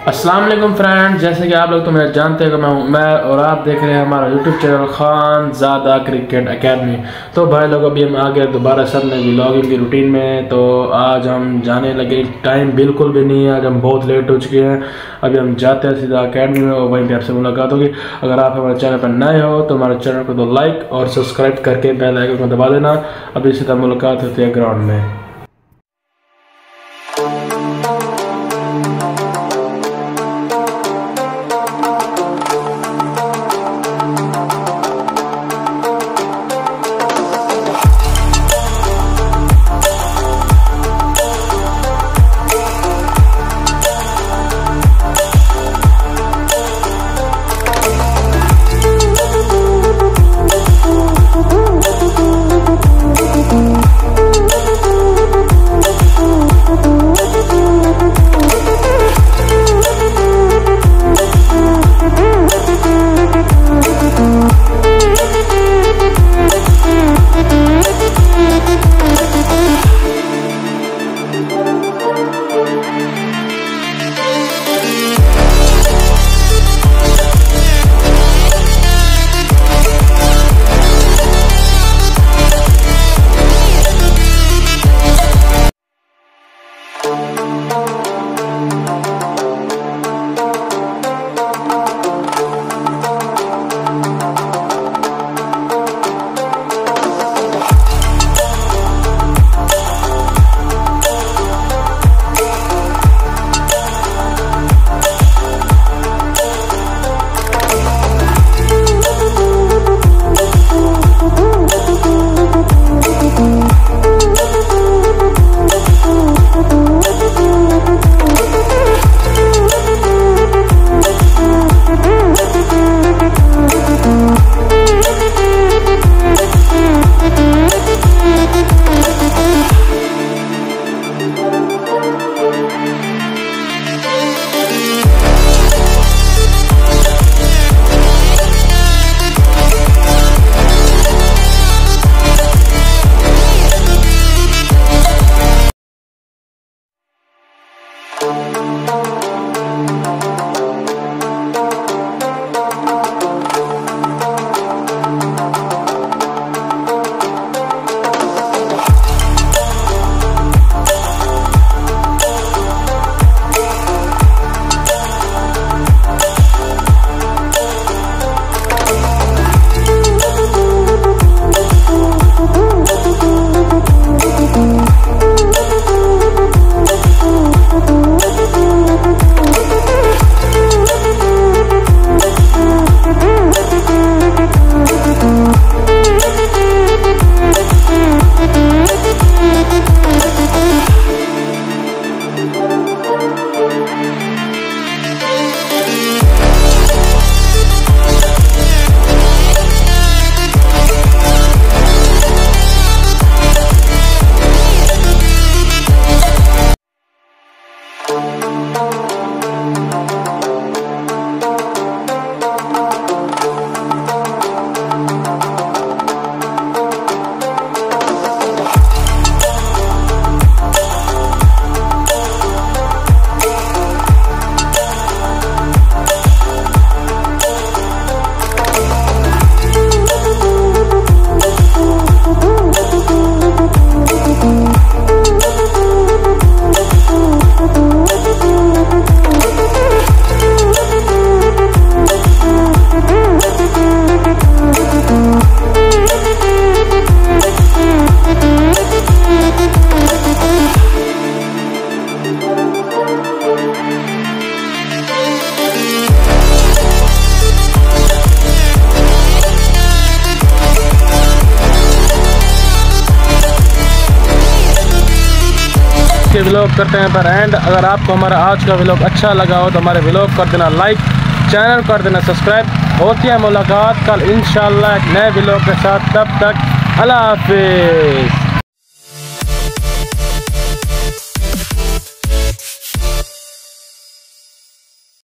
अस्सलाम वालेकुम फ्रेंड्स, जैसे कि आप लोग तो मेरे जानते हैं कि मैं और आप देख रहे हैं हमारा YouTube channel Khanzada cricket academy. तो भाई लोग अभी हम आ गए दोबारा सब ने व्लॉगिंग की रूटीन में। तो आज हम जाने लगे, टाइम बिल्कुल भी नहीं है, आज हम बहुत लेट हो चुके हैं। अभी हम जाते हैं सीधा एकेडमी में और वहीं पर आपसे मुलाकात होगी। अगर आप हमारे चैनल पर नए हो तो हमारे चैनल को तो लाइक और सब्सक्राइब करके बेल आइकन को दबा देना। अभी सीधा मुलाकात होती है ग्राउंड में। के व्लॉग करते हैं पर एंड। अगर आपको हमारा आज का व्लॉग अच्छा लगा हो तो हमारे व्लॉग कर देना लाइक, चैनल कर देना सब्सक्राइब। होती है मुलाकात कल इंशाल्लाह एक नए व्लॉग के साथ, तब तक अल्लाह हाफिज़।